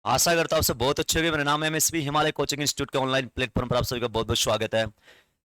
आशा करता हूँ आपसे बहुत अच्छे होंगे। मेरा नाम है एमएसवी हिमालय कोचिंग इंस्टीट्यूट के ऑनलाइन प्लेटफॉर्म पर आप सभी का बहुत बहुत स्वागत है।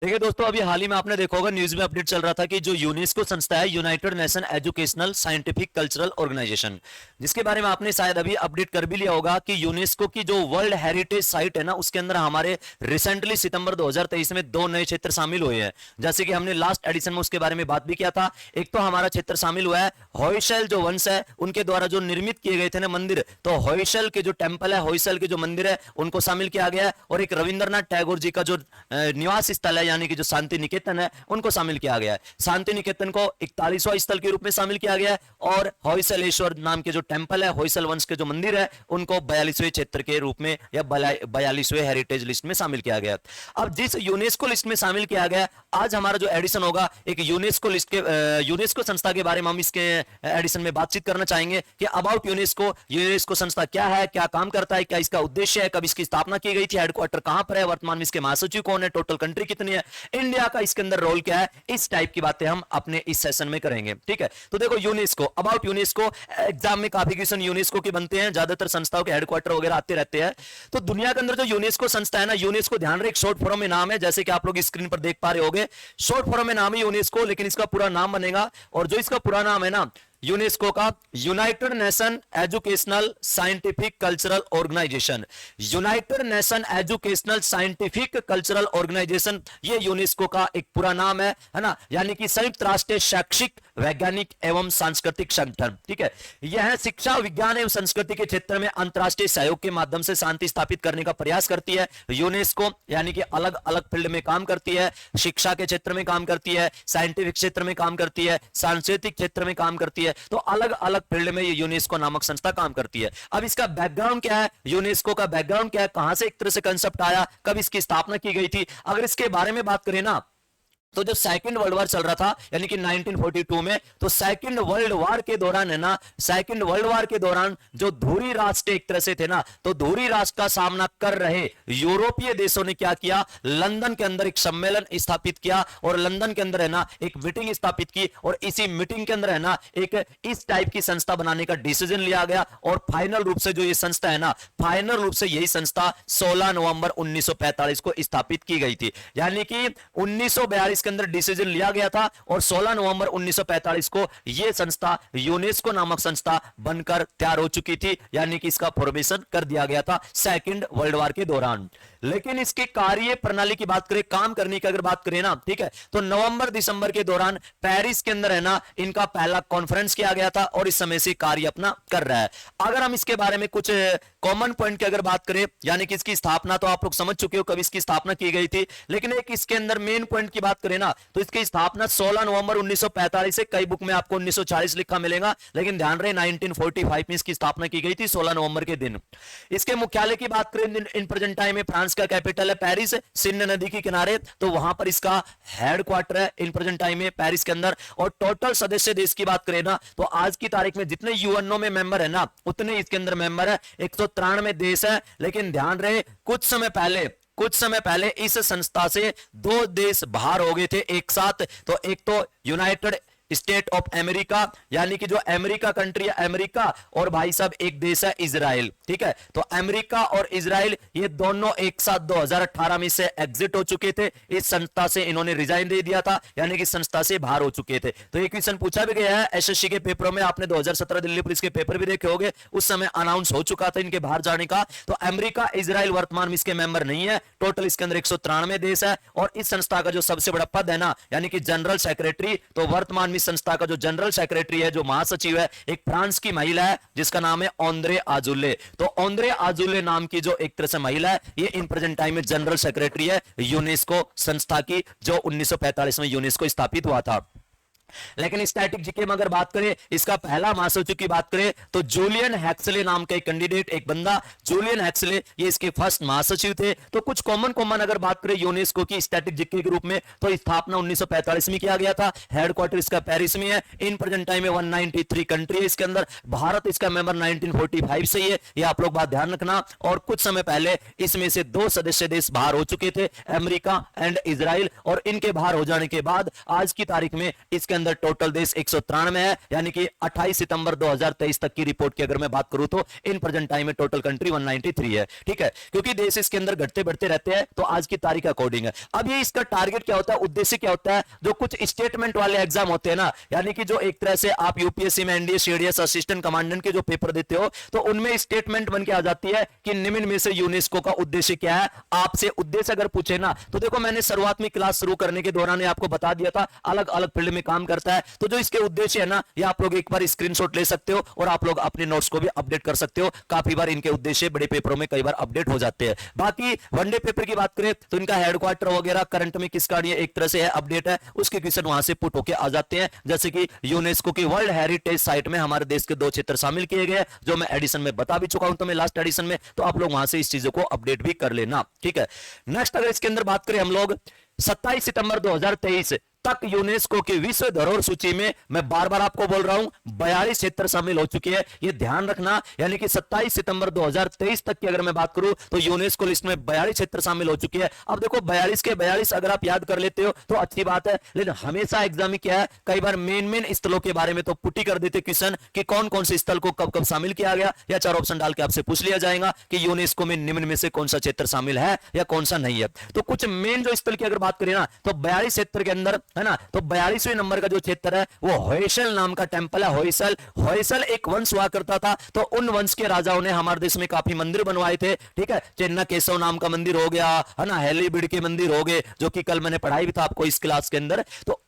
देखिए दोस्तों, अभी हाल ही में आपने देखा होगा, न्यूज में अपडेट चल रहा था कि जो यूनेस्को संस्था है, United Nation Educational Scientific Cultural Organization, जिसके बारे में आपने शायद अभी अपडेट कर भी लिया होगा कि यूनेस्को की जो वर्ल्ड हेरिटेज साइट है ना, उसके अंदर हमारे रिसेंटली सितंबर 2023 में दो नए क्षेत्र शामिल हुए हैं। जैसे कि हमने लास्ट एडिशन में उसके बारे में बात भी किया था। एक तो हमारा क्षेत्र शामिल हुआ है होयसल जो वंश है उनके द्वारा जो निर्मित किए गए थे ना मंदिर, तो होयसल के जो टेम्पल है, होयसल के जो मंदिर है, उनको शामिल किया गया है। और एक रविंद्रनाथ टैगोर जी का जो निवास स्थल है, यानी कि जो शांति निकेतन है, उनको शामिल किया गया है। शांति निकेतन को 41वां स्थल के रूप में शामिल किया गया है। और होयसलेश्वर नाम के जो टेम्पल है, होयसल वंश के जो मंदिर है, उनको 42वें क्षेत्र के रूप में या 42वें हेरिटेज लिस्ट में शामिल किया गया। अब जिस यूनेस्को लिस्ट में शामिल किया गया, आज हमारा जो एडिशन होगा एक यूनेस्को लिस्ट के यूनेस्को संस्था के बारे में हम इसके एडिशन में बातचीत करना चाहेंगे कि अबाउट यूनेस्को, यूनेस्को संस्था क्या है, क्या काम करता है, क्या इसका उद्देश्य है, कब इसकी स्थापना की गई थी, हेडक्वार्टर कहां पर है, वर्तमान में इसके महासचिव कौन है, टोटल कंट्री कितनी है, इंडिया का इसके अंदर रोल क्या है, इस टाइप की बातें हम अपने इस सेशन में करेंगे। ठीक है, तो देखो यूनेस्को, अबाउट यूनेस्को, एग्जाम में काफी क्वेश्चन यूनेस्को के बनते हैं, ज्यादातर संस्थाओं के हेडक्वार्टर वगैरह आते रहते हैं। तो दुनिया के अंदर जो यूनेस्को संस्था है ना, यूनेस्को ध्यान रहे, एक शॉर्ट फॉर्म में नाम है, जैसे कि आप लोग स्क्रीन पर देख पा रहे होंगे, शॉर्ट फॉर्म में नाम है यूनेस्को, लेकिन इसका पूरा नाम बनेगा, और जो इसका पूरा नाम है ना यूनेस्को का, United Nation Educational Scientific Cultural Organization, United Nation Educational Scientific Cultural Organization, ये यूनेस्को का एक पूरा नाम है ना, यानी कि संयुक्त राष्ट्र शैक्षिक वैज्ञानिक एवं सांस्कृतिक संगठन। ठीक है, यह शिक्षा विज्ञान एवं संस्कृति के क्षेत्र में अंतरराष्ट्रीय सहयोग के माध्यम से शांति स्थापित करने का प्रयास करती है। यूनेस्को यानी कि अलग अलग फील्ड में काम करती है, शिक्षा के क्षेत्र में काम करती है, साइंटिफिक क्षेत्र में काम करती है, सांस्कृतिक क्षेत्र में काम करती है, तो अलग अलग फील्ड में ये यूनेस्को नामक संस्था काम करती है। अब इसका बैकग्राउंड क्या है, यूनेस्को का बैकग्राउंड क्या है, कहां से एक तरह से कंसेप्ट आया, कब इसकी स्थापना की गई थी, अगर इसके बारे में बात करें ना, तो जब सेकंड वर्ल्ड वार चल रहा था, यानी कि 1942 में, तो सेकंड वर्ल्ड वार के दौरान है ना, सेकंड वर्ल्ड वार के दौरान जो धुरी राष्ट्र एक तरह से थे ना, तो धुरी राष्ट्र का सामना कर रहे यूरोपीय देशों ने क्या किया, लंदन के अंदर एक सम्मेलन स्थापित किया, और लंदन के अंदर है ना एक मीटिंग स्थापित की, और इसी मीटिंग के अंदर है ना एक इस टाइप की संस्था बनाने का डिसीजन लिया गया। और फाइनल रूप से जो ये संस्था है ना, फाइनल रूप से यही संस्था 16 नवंबर 1945 को स्थापित की गई थी, यानी कि 1942 के अंदर डिसीजन लिया गया था, और 16 नवंबर 1945 को यह संस्था यूनेस्को नामक संस्था बनकर तैयार हो चुकी थी, यानी कि इसका फॉर्मेशन कर दिया गया था सेकंड वर्ल्ड वार के दौरान। लेकिन इसकी कार्य प्रणाली की बात करें, काम करने की अगर बात करें ना, ठीक है, तो नवंबर दिसंबर के दौरान पेरिस के अंदर है ना इनका पहला कॉन्फ्रेंस किया गया था, और इस समय से कार्य अपना कर रहा है। अगर हम इसके बारे में कुछ कॉमन पॉइंट की अगर बात करें, यानी कि इसकी स्थापना तो आप लोग समझ चुके हो कब इसकी स्थापना की गई थी, लेकिन एक इसके अंदर मेन पॉइंट की बात करें ना, तो इसकी स्थापना 16 नवंबर 1945 से, कई बुक में आपको 1940 लिखा मिलेगा, लेकिन ध्यान रहे 1945 में इसकी स्थापना की गई थी 16 नवंबर के दिन। इसके मुख्यालय की बात करें, इन प्रेजेंट टाइम में फ्रांस का कैपिटल है पेरिस, सिंध नदी के किनारे, तो वहां पर इसका हेडक्वार्टर है इन प्रेजेंट टाइम में पेरिस के अंदर। और टोटल सदस्य देश की बात करें ना, तो आज की तारीख में जितने यूएनओ में मेंबर है ना, उतने इसके अंदर मेंबर है, 193 देश है। लेकिन ध्यान रहे कुछ समय पहले इस संस्था से दो देश बाहर हो गए थे एक साथ, तो एक तो यूनाइटेड स्टेट ऑफ अमेरिका, यानी कि जो अमेरिका कंट्री है अमेरिका, और भाई साहब एक देश है इजराइल। ठीक है, तो अमेरिका और इजराइल ये दोनों एक साथ 2018 में से एग्जिट हो चुके थे, इस संस्था से इन्होंने रिजाइन दे दिया था, यानी कि संस्था से बाहर हो चुके थे। तो एक क्वेश्चन पूछा भी गया है एसएससी के पेपरों में, आपने 2017 दिल्ली पुलिस के पेपर भी देखे होंगे, उस समय अनाउंस हो चुका था इनके बाहर जाने का। तो अमेरिका इजराइल वर्तमान में इसके मेंबर नहीं है, टोटल इसके अंदर 193 देश है। और इस संस्था का जो सबसे बड़ा पद है ना, यानी कि जनरल सेक्रेटरी, तो वर्तमान में संस्था का जो जनरल सेक्रेटरी है, जो महासचिव है, एक फ्रांस की महिला है जिसका नाम है ऑन्द्रे आजुले। तो ऑन्द्रे आजुले नाम की जो एक तरह से महिला है, ये इन प्रेजेंट टाइम में जनरल सेक्रेटरी है यूनेस्को संस्था की, जो 1945 में यूनेस्को स्थापित हुआ था। लेकिन स्टैटिक जीके में अगर बात करें, इसका पहला महासचिव की बात करें, तो जूलियन हैक्सले नाम का एक कैंडिडेट, एक बंदा जूलियन हैक्सले, ये इसके फर्स्ट महासचिव थे। तो कुछ कॉमन अगर बात करें यूनेस्को की स्टैटिक जीके के रूप में, तो स्थापना 1945 में किया गया था, हेडक्वार्टर इसका पेरिस में है, इन प्रेजेंट टाइम में 193 कंट्री है इसके अंदर, भारत इसका मेंबर 1945 से ही है, ये आप लोग बात ध्यान रखना। और कुछ समय पहले इसमें से दो सदस्य देश बाहर हो चुके थे, अमेरिका एंड इजराइल, और इनके बाहर हो जाने के बाद आज की तारीख में इसके जिसके अंदर टोटल देश 193 है, यानी कि 28 सितंबर 2023 तक की रिपोर्ट की अगर मैं बात करूं तो इन प्रेजेंट टाइम में टोटल कंट्री 193 है। ठीक है, क्योंकि देश इसके अंदर घटते बढ़ते रहते हैं, तो आज की तारीख अकॉर्डिंग है। अब ये इसका टारगेट क्या होता है, उद्देश्य क्या होता है, जो कुछ स्टेटमेंट वाले एग्जाम होते हैं ना, यानी कि जो एक तरह से आप यूपीएससी में एनडीए सीडीएस असिस्टेंट कमांडेंट के जो पेपर देते हो, तो उनमें स्टेटमेंट बन के आ जाती है कि निम्न में से यूनेस्को का उद्देश्य क्या है। आपसे उद्देश्य अगर पूछे ना, तो देखो मैंने शुरुआत में क्लास शुरू करने के दौरान आपको बता दिया था, अलग अलग फील्ड में काम करता है, तो जो इसके उद्देश्य है ना, ये आप लोग एक बार स्क्रीनशॉट ले सकते हो और आप लोग अपने नोट्स को भी अपडेट कर सकते हो। काफी बार इनके उद्देश्य बड़े पेपरों में कई बार अपडेट हो जाते हैं। बाकी वनडे पेपर की बात करें तो इनका हेडक्वार्टर वगैरह करंट में किसका एक तरह से है अपडेट है, उसके क्वेश्चन वहां से पुट होके आ जाते हैं। जैसे कि यूनेस्को की वर्ल्ड हेरिटेज साइट में हमारे देश के 2 क्षेत्र शामिल किए गए, जो मैं एडिशन में बता भी चुका हूं तो मैं लास्ट एडिशन में, तो आप लोग वहां से इस चीजों को अपडेट भी कर लेना। ठीक है, नेक्स्ट अगर इसके अंदर बात करें हम लोग 27 सितंबर 2023 तक यूनेस्को की विश्व धरोहर सूची में, मैं बार बार आपको बोल रहा हूं, 42 क्षेत्र शामिल हो चुके हैं, ये ध्यान रखना। यानी कि 27 सितंबर 2023 तक की अगर मैं बात करूं तो यूनेस्को लिस्ट में 42 क्षेत्र शामिल हो चुके हैं। अब देखो 42 के 42 अगर आप याद कर लेते हो तो अच्छी बात है, लेकिन हमेशा एग्जाम में क्या है, कई बार मेन स्थलों के बारे में तो पुटी कर देते क्वेश्चन कि कौन कौन से स्थल को कब कब शामिल किया गया, या 4 ऑप्शन डाल के आपसे पूछ लिया जाएगा कि यूनेस्को में निम्न में से कौन सा क्षेत्र शामिल है या कौन सा नहीं है। तो कुछ मेन जो स्थल की अगर बात करें ना, तो 42 क्षेत्र के अंदर है ना, तो 42वें नंबर का जो क्षेत्र है वो होयसल नाम का टेंपल है। होयसल एक वंश हुआ करता था, तो उन वंश के राजाओं ने हमारे देश में काफी मंदिर बनवाए थे। ठीक है, चेन्ना केशव नाम का मंदिर हो गया, है ना, हेलीबिड के मंदिर हो गए, जो कि कल मैंने पढ़ाई भी था आपको इस क्लास के अंदर। तो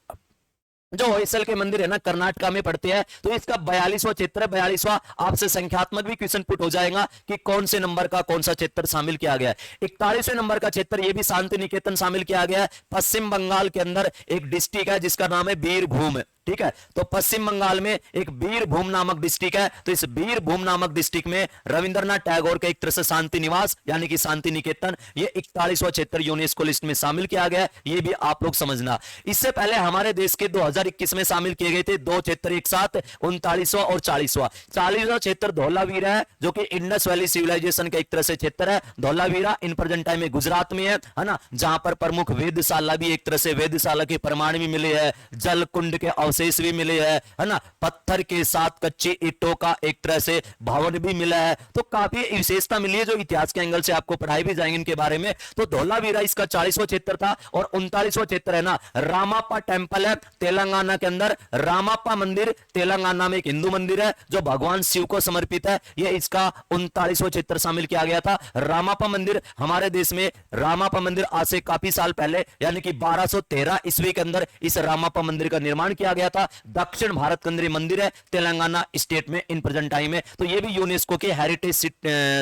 जो होयसल के मंदिर है ना, कर्नाटका में पड़ते हैं, तो इसका 42वां क्षेत्र है। 42वां आपसे संख्यात्मक भी क्वेश्चन पुट हो जाएगा कि कौन से नंबर का कौन सा क्षेत्र शामिल किया गया है। 41वें नंबर का क्षेत्र, ये भी शांति निकेतन शामिल किया गया है। पश्चिम बंगाल के अंदर एक डिस्ट्रिक्ट है जिसका नाम है बीरभूम। ठीक है, तो पश्चिम बंगाल में एक बीरभूम नामक डिस्ट्रिक्ट है, तो इस बीरभूम नामक डिस्ट्रिक्ट में रविंद्रनाथ टैगोर के एक तरह से शांति निवास यानी कि शांति निकेतन, ये 41वां क्षेत्र यूनेस्को लिस्ट में शामिल किया गया है। ये भी आप लोग समझना। इससे पहले हमारे देश के 2021 में शामिल किए गए थे 2 क्षेत्र एक साथ, 39वां और 40वां। 40वां क्षेत्र धौलावीरा है, जो कि इंडस वैली सिविलाइजेशन का एक तरह से क्षेत्र है। धौलावीरा इन प्रेजेंट टाइम में गुजरात में है ना, जहां पर प्रमुख वेधशाला भी, एक तरह से वेधशाला के प्रमाण भी मिले हैं, जल कुंड के अवशेष भी मिले है ना, पत्थर के साथ कच्चे ईंटों का एक तरह से भवन भी मिला है। तो काफी विशेषता मिली है जो इतिहास के एंगल से आपको पढ़ाई भी जाएंगे इनके बारे में। तो धौलावीरा इसका 40वां क्षेत्र था, और 39वां क्षेत्र है ना, रामाप्पा टेंपल है तेलंगाना के अंदर। रामाप्पा मंदिर तेलंगाना में एक हिंदू मंदिर है जो भगवान शिव को समर्पित है, यह इसका 39वां क्षेत्र शामिल किया गया था। रामाप्पा मंदिर हमारे देश में, रामाप्पा मंदिर आज से काफी साल पहले यानी कि 1213 ईस्वी के अंदर इस रामाप्पा मंदिर का निर्माण किया गया था। दक्षिण भारत के अंदर मंदिर है तेलंगाना स्टेट में इन प्रेजेंट टाइम में, तो ये भी यूनेस्को के हेरिटेज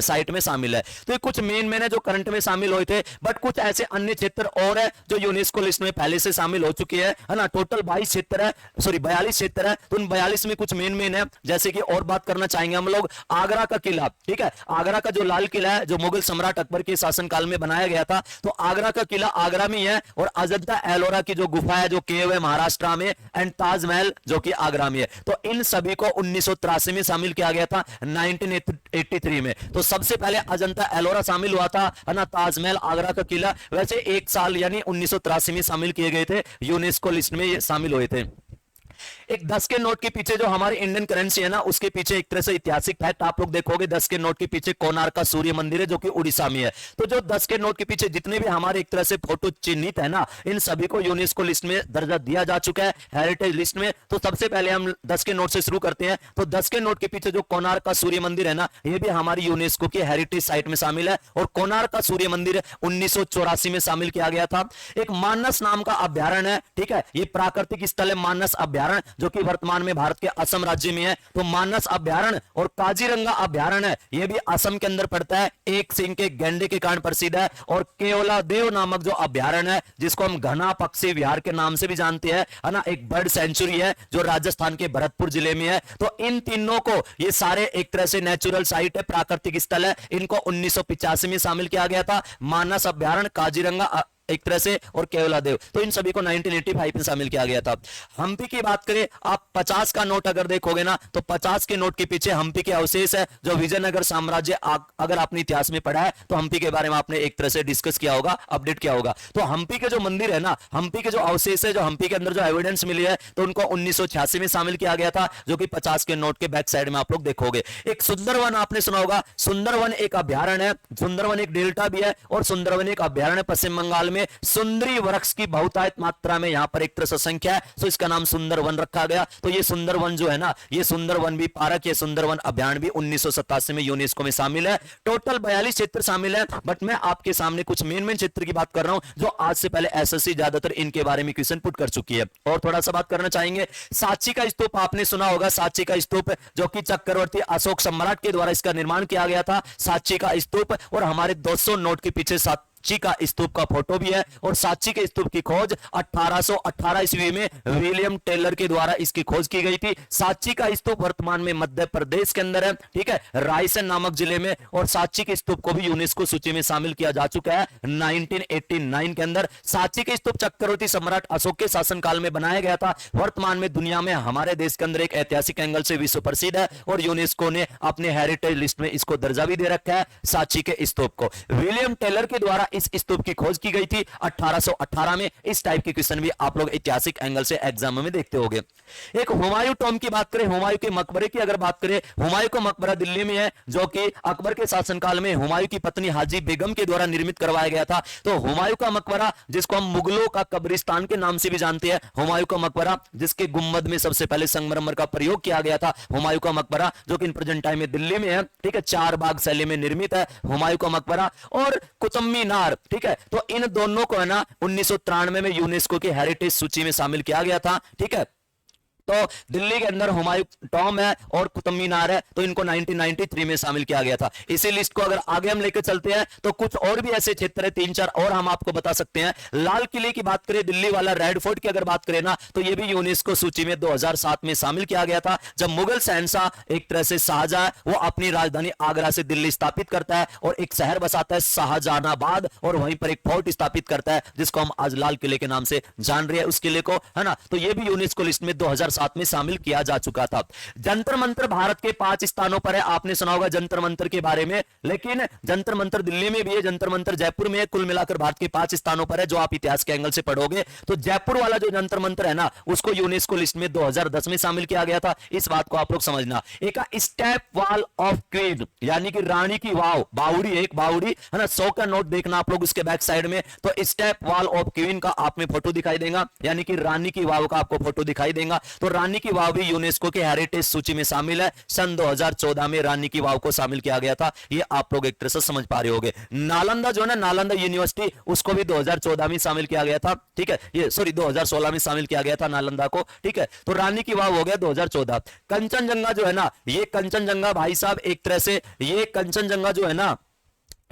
साइट में शामिल है। तो ये कुछ मेन है जो करंट में शामिल हुए थे, बट कुछ ऐसे अन्य क्षेत्र और है जो यूनेस्को लिस्ट में पहले से शामिल हो चुके हैं, है ना। टोटल 22 क्षेत्र है, सॉरी 42 क्षेत्र है, तो उन 42 में कुछ मेन है। जैसे कि और बात करना चाहेंगे हम लोग आगरा का किला। ठीक है, आगरा का जो लाल किला है जो मुगल सम्राट अकबर के शासनकाल में बनाया गया था, तो आगरा का किला आगरा में है, और अजंता एलोरा की जो गुफा है जो केव है महाराष्ट्र में, एंड ताजमहल जो कि आगरा में है। तो इन सभी को 1983 में शामिल किया गया था, 1983 में। तो सबसे पहले अजंता एलोरा शामिल हुआ था, है ना, ताजमहल, आगरा का किला वैसे एक साल यानी 1983 में शामिल किए गए थे, यूनेस्को लिस्ट में ये शामिल हुए थे। एक 10 के नोट के पीछे जो हमारी इंडियन करेंसी है ना, उसके पीछे एक तरह से ऐतिहासिक फैक्ट आप लोग देखोगे, 10 के नोट के पीछे कोणार्क का सूर्य मंदिर है जो कि उड़ीसा में है। तो जो 10 के नोट के पीछे जितने भी हमारे एक तरह से फोटो चिन्हित है ना, इन सभी को यूनेस्को लिस्ट में दर्जा दिया जा चुका है, हेरिटेज लिस्ट में। तो सबसे पहले हम 10 के नोट से शुरू करते हैं। तो 10 के नोट के पीछे जो कोणार्क का सूर्य मंदिर है ना, ये भी हमारी यूनेस्को की हेरिटेज साइट में शामिल है, और कोणार्क का सूर्य मंदिर 1984 में शामिल किया गया था। एक मानस नाम का अभ्यारण्य है, ठीक है, ये प्राकृतिक स्थल है मानस अभ्यारण्य, जो कि वर्तमान में भारत के असम राज्य में है। तो मानस अभ्यारण्य और काजीरंगा अभ्यारण्य है, यह भी असम के अंदर पड़ता है, एक सिंह के गैंडे के कारण प्रसिद्ध है। और केवलादेव नामक जो अभ्यारण्य है, जिसको हम घना पक्षी विहार के नाम से भी जानते हैं, है ना, एक बर्ड सेंचुरी है जो राजस्थान के भरतपुर जिले में है। तो इन तीनों को, ये सारे एक तरह से नेचुरल साइट है, प्राकृतिक स्थल है, इनको 1985 में शामिल किया गया था। मानस अभ्यारण्य, काजीरंगा एक तरह से, और केवलादेव, तो इन सभी को 1985 में शामिल किया गया था। हम्पी की बात करें, आप 50 का नोट अगर देखोगे ना, तो 50 के नोट के पीछे हम्पी के अवशेष है, जो विजयनगर साम्राज्य, अगर आपने इतिहास में पढ़ा है तो हम्पी के बारे में आपने एक तरह से डिस्कस किया होगा, अपडेट किया होगा। तो हम्पी के जो मंदिर है ना, हम्पी के जो अवशेष है, जो हम्पी के अंदर जो एविडेंस मिली है, तो उनको 1986 में शामिल किया गया था, जो कि 50 के नोट के बैक साइड में आप लोग देखोगे। एक सुंदरवन आपने सुना होगा, सुंदरवन एक अभ्यारण्य है, सुंदरवन एक डेल्टा भी है, और सुंदरवन एक अभ्यारण्य पश्चिम बंगाल में सुंदरी वृक्ष की बहुतायत मात्रा में यहां पर एक तरह से संख्या है, तो इसका नाम सुंदरवन रखा गया। तो ये सुंदरवन जो है ना, ये सुंदरवन भी पार्क, ये सुंदरवन अभ्यारण्य भी 1987 में यूनेस्को में शामिल है। टोटल 42 क्षेत्र शामिल है, बट मैं आपके सामने कुछ मेन क्षेत्र की बात कर रहा हूं, जो आज से पहले एसएससी ज्यादातर इनके बारे में क्वेश्चन पुट कर चुकी है। और थोड़ा सा बात करना चाहेंगे, सांची का स्तूप आपने सुना होगा, सांची का स्तूप जो कि चक्रवर्ती अशोक सम्राट के द्वारा इसका निर्माण किया गया था, सांची का स्तूप। और हमारे 200 नोट के पीछे सांची का स्तूप का फोटो भी है, और सांची के स्तूप की खोज 1818 ईस्वी में विलियम टेलर के द्वारा इसकी खोज की गई थी। सांची का स्तूप वर्तमान में मध्य प्रदेश के अंदर है, ठीक है, रायसेन नामक जिले में। और सांची के स्तूप को भी यूनेस्को सूची में शामिल किया जा चुका है 1989 के अंदर। सांची के स्तूप चक्रवर्ती सम्राट अशोक के शासनकाल में बनाया गया था। वर्तमान में दुनिया में हमारे देश के अंदर एक ऐतिहासिक एंगल से विश्व प्रसिद्ध है, और यूनेस्को ने अपने हेरिटेज लिस्ट में इसको दर्जा भी दे रखा है, सांची के स्तूप को। विलियम टेलर के द्वारा इस स्तूप की खोज की गई थी 1818 में। इस टाइप के क्वेश्चन भी आप लोग ऐतिहासिक एंगल से एग्जाम में देखते होंगे। एक हुमायूं टॉम की बात करें, हुमायूं के मकबरे की अगर बात करें, हुमायूं का मकबरा दिल्ली में है, जो कि अकबर के शासनकाल में हुमायूं की पत्नी हाजी बेगम के द्वारा निर्मित करवाया गया था। तो हुमायूं का मकबरा, जिसको हम मुगलों का कब्रिस्तान के नाम से भी जानते हैं, हुमायूं का मकबरा, जिसके गुंबद में सबसे पहले संगमरमर का प्रयोग किया गया था, हुमायूं का मकबरा, जो कि इन प्रेजेंट टाइम में दिल्ली में है, ठीक है, 4 बाग शैली में निर्मित है हुमायूं का मकबरा। और कुतुब मीनार, ठीक है, तो इन दोनों को है ना 1993 में यूनेस्को की हेरिटेज सूची में शामिल किया गया था, ठीक है। तो दिल्ली के अंदर हुमायूं टॉम है और कुतुब मीनार है, तो इनको 1993 में शामिल किया गया था। इसी लिस्ट को अगर आगे हम लेकर चलते हैं, तो कुछ और भी ऐसे क्षेत्र है, 3-4 और हम आपको बता सकते हैं। लाल किले की बात करें, दिल्ली वाला रेड फोर्ट की अगर बात करें ना, तो ये भी यूनेस्को सूची में 2007 में शामिल किया गया था, जब मुगल शहंशाह एक तरह से शाहजहां वो अपनी राजधानी आगरा से दिल्ली स्थापित करता है, और एक शहर बसाता है शाहजहानाबाद, और वहीं पर एक फोर्ट स्थापित करता है, जिसको हम आज लाल किले के नाम से जान रहे हैं, उस किले को, है ना। तो ये भी यूनेस्को लिस्ट में 2007 में शामिल किया जा चुका था। जंतर मंतर भारत के 5 स्थानों पर है, आपने सुना होगा जंतर मंतर के बारे में, लेकिन जंतर मंतर दिल्ली में भी है, जंतर मंतर जयपुर में है, कुल मिलाकर भारत के 5 स्थानों पर है, जो आप इतिहास के एंगल से पढ़ोगे। तो जयपुर वाला जो जंतर मंतर है ना, उसको यूनेस्को लिस्ट में 2010 में शामिल किया गया था, इस बात को आप लोग समझना। एक स्टेप वॉल ऑफ क्वीन, यानी कि रानी की वाव, बावड़ी, एक बावड़ी है ना, 100 का नोट देखना आप लोग उसके बैक साइड में, तो स्टेप वॉल ऑफ क्वीन का आप में फोटो दिखाई देगा, यानी कि रानी की वाव का आपको फोटो दिखाई देगा। तो रानी की वाव भी यूनेस्को के हेरिटेज सूची में शामिल है। सन 2014 में रानी की वाव को शामिल किया गया था, ये आप लोग एक तरह से समझ पा रहे होंगे। नालंदा जो है ना, नालंदा यूनिवर्सिटी, उसको भी 2014 में शामिल किया गया था, ठीक है, ये सॉरी 2016 में शामिल किया गया था नालंदा को, ठीक है। तो रानी की वाव हो गया 2014। कंचनजंगा जो है ना, ये कंचनजंगा भाई साहब एक तरह से, ये कंचनजंगा जो है ना,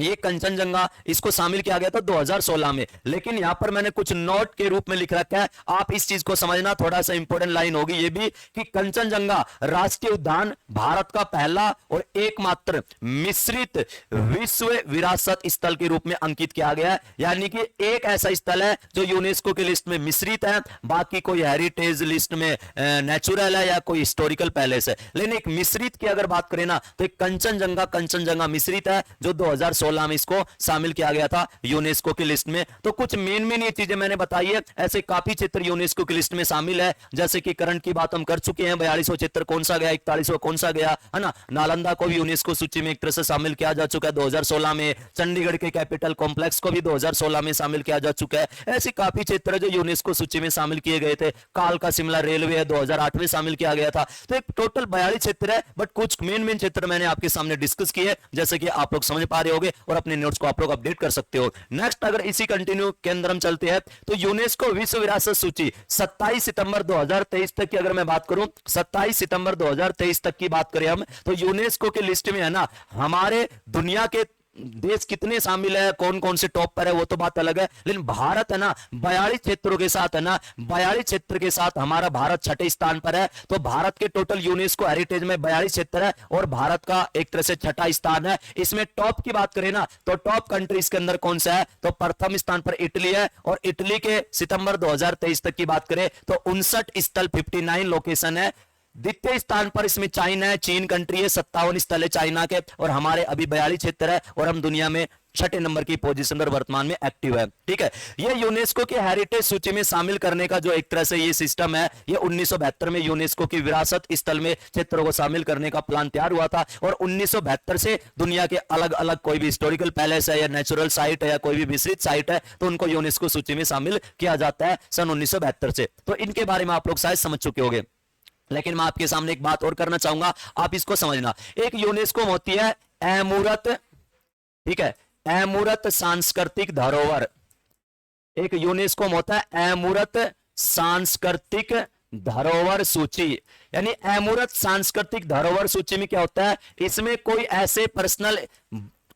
ये कंचनजंगा, इसको शामिल किया गया था 2016 में, लेकिन यहां पर मैंने कुछ नोट के रूप में लिख रखा है, आप इस चीज को समझना, थोड़ा सा इंपॉर्टेंट लाइन होगी ये भी, कि कंचनजंगा राष्ट्रीय उद्यान भारत का पहला और एकमात्र मिश्रित विश्व विरासत स्थल के रूप में अंकित किया गया है। यानी कि एक ऐसा स्थल है जो यूनेस्को की लिस्ट में मिश्रित है, बाकी कोई हेरिटेज लिस्ट में नेचुरल है या कोई हिस्टोरिकल पैलेस है, लेकिन एक मिश्रित की अगर बात करें ना, तो एक कंचनजंगा मिश्रित है, जो 2016 में इसको शामिल किया गया था यूनेस्को की लिस्ट में। तो कुछ मेन ये चीजें मैंने बताई है, ऐसे काफी क्षेत्र यूनेस्को की लिस्ट में शामिल है, जैसे कि करंट की बात हम कर चुके हैं, 42वां क्षेत्र कौन सा गया, 41वां कौन सा गया, है ना। नालंदा को भी यूनेस्को सूची में एक तरह से शामिल किया जा चुका है 2016 में, चंडीगढ़ के कैपिटल कॉम्प्लेक्स को भी 2016 में शामिल किया जा चुका है। ऐसे काफी क्षेत्र जो यूनेस्को सूची में शामिल किए गए थे। काल का शिमला रेलवे है, 2008 में शामिल किया गया था। तो एक टोटल 42 क्षेत्र है, बट कुछ मेन क्षेत्र मैंने आपके सामने डिस्कस किए, जैसे कि आप लोग समझ पा रहे होंगे, और अपने नोट्स को आप लोग अपडेट कर सकते हो। नेक्स्ट अगर इसी कंटिन्यू के अंदर हम चलते हैं, तो यूनेस्को विश्व विरासत सूची 27 सितंबर 2023 तक की अगर मैं बात करूं, 27 सितंबर 2023 तक की बात करें हम, तो यूनेस्को के लिस्ट में है ना, हमारे दुनिया के देश कितने शामिल है, कौन कौन से टॉप पर है, वो तो बात अलग है, लेकिन भारत है ना 42 क्षेत्रों के साथ है ना, 42 क्षेत्र के साथ हमारा भारत छठे स्थान पर है। तो भारत के टोटल यूनेस्को हेरिटेज में 42 क्षेत्र है और भारत का एक तरह से छठा स्थान है। इसमें टॉप की बात करें ना तो टॉप कंट्रीज के अंदर कौन सा है, तो प्रथम स्थान पर इटली है और इटली के सितंबर 2023 तक की बात करें तो 59 स्थल 59 लोकेशन है। द्वितीय स्थान पर इसमें चाइना है, चीन कंट्री है, 57 स्थल है चाइना के, और हमारे अभी 42 क्षेत्र है और हम दुनिया में छठे नंबर की पोजीशन पर वर्तमान में एक्टिव है। ठीक है, ये यूनेस्को की हेरिटेज सूची में शामिल करने का जो एक तरह से ये सिस्टम है, ये 1972 में यूनेस्को की विरासत स्थल में क्षेत्रों को शामिल करने का प्लान तैयार हुआ था और 1972 से दुनिया के अलग अलग कोई भी हिस्टोरिकल पैलेस है या नेचुरल साइट है या कोई भी विस्तृत साइट है तो उनको यूनेस्को सूची में शामिल किया जाता है सन 1972 से। तो इनके बारे में आप लोग शायद समझ चुके होंगे, लेकिन मैं आपके सामने एक बात और करना चाहूंगा, आप इसको समझना। एक यूनेस्को होती है अमूर्त, ठीक है, अमूर्त सांस्कृतिक धरोहर। एक यूनेस्को होता है अमूर्त सांस्कृतिक धरोहर सूची, यानी अमूर्त सांस्कृतिक धरोहर सूची में क्या होता है, इसमें कोई ऐसे पर्सनल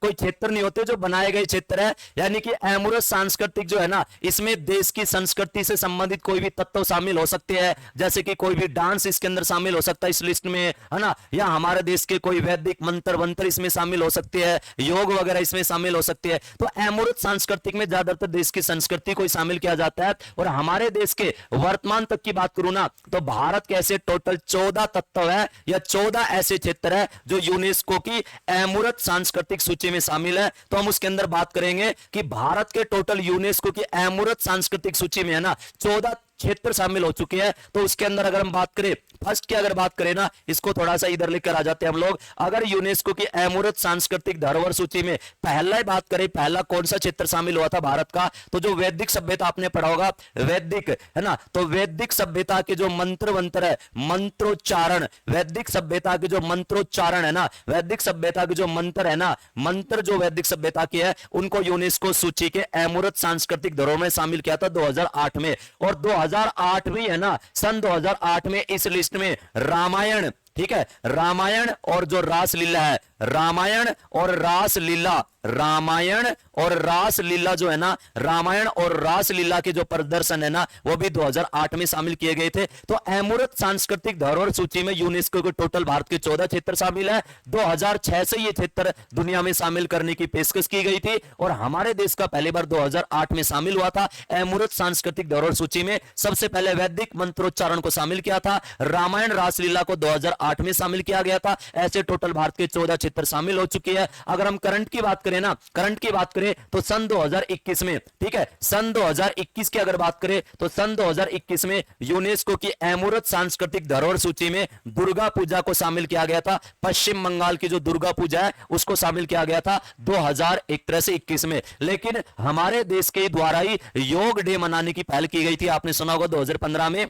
कोई क्षेत्र नहीं होते जो बनाए गए क्षेत्र है, यानी कि अमूर्त सांस्कृतिक जो है ना, इसमें देश की संस्कृति से संबंधित कोई भी तत्व शामिल हो सकते हैं, जैसे कि कोई भी डांस इसके अंदर शामिल हो सकता है इस लिस्ट में, है ना, या हमारे देश के कोई वैदिक मंत्र वंत्र इसमें शामिल हो सकते हैं, योग वगैरह इसमें शामिल हो सकते हैं। तो अमूर्त सांस्कृतिक में ज्यादातर देश की संस्कृति को शामिल किया जाता है। और हमारे देश के वर्तमान तक की बात करूं ना तो भारत के ऐसे टोटल 14 तत्व है या 14 ऐसे क्षेत्र है जो यूनेस्को की अमूर्त सांस्कृतिक सूची में शामिल है। तो हम उसके अंदर बात करेंगे कि भारत के टोटल यूनेस्को की अमूर्त सांस्कृतिक सूची में है ना 14 क्षेत्र शामिल हो चुके हैं। तो उसके अंदर अगर हम बात करें फर्स्ट की अगर बात करें ना, इसको थोड़ा सा इधर लेकर आ जाते हैं हम लोग। अगर यूनेस्को की अमूर्त सांस्कृतिक धरोहर सूची में पहला ही बात करें, पहला कौन सा क्षेत्र शामिल हुआ था भारत का, तो जो वैदिक सभ्यता आपने पढ़ा होगा, वैदिक है ना, तो वैदिक सभ्यता के जो मंत्र वंत्र है, मंत्रोच्चारण, वैदिक सभ्यता के जो मंत्रोच्चारण है ना, वैदिक सभ्यता के जो मंत्र है ना, मंत्र जो वैदिक सभ्यता के है उनको यूनेस्को सूची के अमूर्त सांस्कृतिक धरोहर में शामिल किया था 2008 में। और 2008 में है ना, सन 2008 में इस लिस्ट में रामायण, ठीक है, रामायण और जो रासलीला है, रामायण और रासलीला, रामायण और रासलीला जो है ना, रामायण और रासलीला के जो प्रदर्शन है ना वो भी 2008 में शामिल किए गए थे। तो अमूर्त सांस्कृतिक धरोहर सूची में यूनेस्को के टोटल भारत के 14 क्षेत्र शामिल है। 2006 से ये क्षेत्र दुनिया में शामिल करने की पेशकश की गई थी और हमारे देश का पहली बार 2008 में शामिल हुआ था अमूर्त सांस्कृतिक धरोहर सूची में। सबसे पहले वैदिक मंत्रोच्चारण को शामिल किया था, रामायण रासलीला को 2008 में शामिल किया गया था। ऐसे टोटल भारत के 14 क्षेत्र शामिल हो चुकी है। अगर हम करंट की बात करें ना, करंट की बात करें तो सन 2021 में, ठीक है, सन 2021 की अगर बात करें तो सन 2021 में यूनेस्को की अमूर्त सांस्कृतिक धरोहर सूची में दुर्गा पूजा को शामिल किया गया था। पश्चिम बंगाल की जो दुर्गा पूजा है उसको शामिल किया गया था 2021 में। लेकिन हमारे देश के द्वारा ही योग डे मनाने की पहल की गई थी, आपने सुना होगा 2015 में,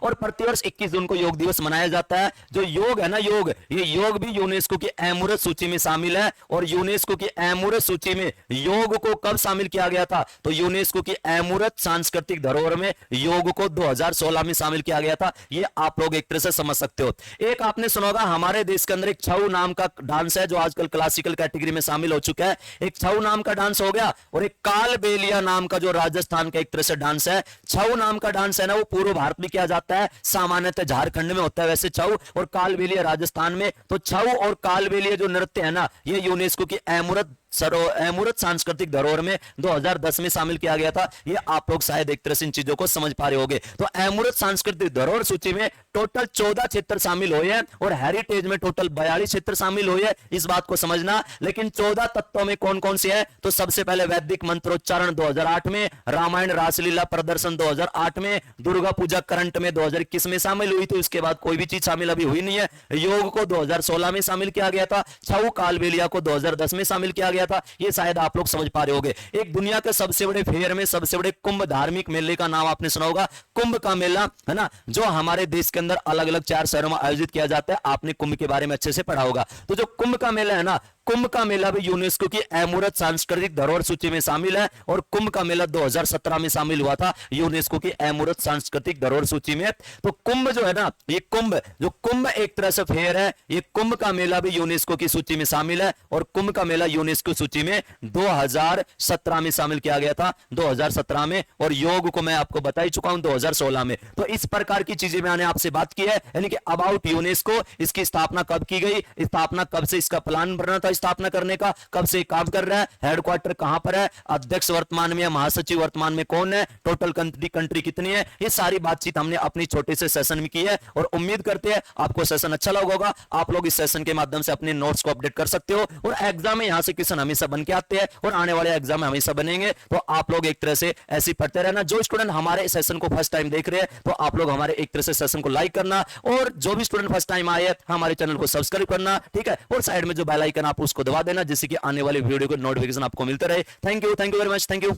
और प्रतिवर्ष 21 जून को योग दिवस मनाया जाता है। जो योग है ना, योग, ये योग भी यूनेस्को की अमूर्त सूची में शामिल है। और यूनेस्को की अमूर्त सूची में योग को कब शामिल किया गया था, तो यूनेस्को की अमूर्त सांस्कृतिक धरोहर में योग को 2016 में शामिल किया गया था। ये आप लोग एक तरह से समझ सकते हो। एक आपने सुना होगा हमारे देश के अंदर एक छऊ नाम का डांस है जो आजकल क्लासिकल कैटेगरी में शामिल हो चुका है। एक छऊ नाम का डांस हो गया और एक कालबेलिया नाम का जो राजस्थान का एक तरह से डांस है। छऊ नाम का डांस है ना वो पूर्व भारत में किया जाता है, सामान्यतः झारखंड में होता है वैसे छऊ, और कालबेलिया राजस्थान में। तो छऊ और कालबेलिया जो नृत्य है ना ये यूनेस्को की अमूर्त सांस्कृतिक धरोहर में 2010 में शामिल किया गया था। ये आप लोग शायद एक तरह से इन चीजों को समझ पा रहे होंगे। तो अमूर्त सांस्कृतिक धरोहर सूची में टोटल 14 क्षेत्र शामिल हुए हैं और हेरिटेज में टोटल 42 क्षेत्र शामिल हुए हैं, इस बात को समझना। लेकिन 14 तत्वों में कौन कौन से है, तो सबसे पहले वैदिक मंत्रोच्चारण 2008 में, रामायण रासलीला प्रदर्शन 2008 में, दुर्गा पूजा करंट में 2021 में शामिल हुई थी, उसके बाद कोई भी चीज शामिल अभी हुई नहीं है। योग को 2016 में शामिल किया गया था, छऊ कालबेलिया को 2010 में शामिल किया गया था। ये शायद आप लोग समझ पा रहे होंगे। एक दुनिया के सबसे बड़े फेयर में सबसे बड़े कुंभ धार्मिक मेले का नाम आपने सुना होगा, कुंभ का मेला, है ना, जो हमारे देश के अंदर अलग अलग 4 शहरों में आयोजित किया जाता है। आपने कुंभ के बारे में अच्छे से पढ़ा होगा। तो जो कुंभ का मेला है ना, कुंभ का मेला भी यूनेस्को की अमूर्त सांस्कृतिक धरोहर सूची में शामिल है और कुंभ का मेला 2017 में शामिल हुआ था यूनेस्को की अमूर्त सांस्कृतिक धरोहर सूची में। तो कुंभ जो है ना, ये कुंभ एक तरह से फेयर है, ये कुंभ का मेला भी यूनेस्को की सूची में शामिल है और कुंभ का मेला यूनेस्को सूची में 2017 में शामिल किया गया था, 2017 में, और योग को मैं आपको बता ही चुका हूं 2016 में। तो इस प्रकार की चीजें मैंने आपसे बात की है, यानी कि अबाउट यूनेस्को, इसकी स्थापना कब की गई, स्थापना कब से इसका प्लान बना था स्थापना करने का, कब से काम कर रहा है, हेडक्वार्टर कहां पर है, अध्यक्ष वर्तमान में या महासचिव वर्तमान में कौन है, टोटल कंट्री कितनी है, ये सारी बातचीत हमने अपनी छोटे से सेशन में की है और उम्मीद करते हैं आपको सेशन अच्छा लगा होगा। आप लोग इस सेशन के माध्यम से अपने नोट्स को अपडेट कर सकते हो और एग्जाम में यहां से क्वेश्चन हमेशा बन के आते हैं और आने वाले एग्जाम में हमेशा बनेंगे। तो आप लोग एक तरह से ऐसे पढ़ते रहना। जो स्टूडेंट हमारे सेशन को फर्स्ट टाइम देख रहे हैं तो आप लोग हमारे एक तरह से सेशन को लाइक करना और जो भी स्टूडेंट फर्स्ट टाइम आए हमारे चैनल को सब्सक्राइब करना, ठीक है, और साइड में जो बेल आइकन आप उसको दबा देना जिससे कि आने वाली वीडियो को नोटिफिकेशन आपको मिलते रहे। Thank you very much, thank you.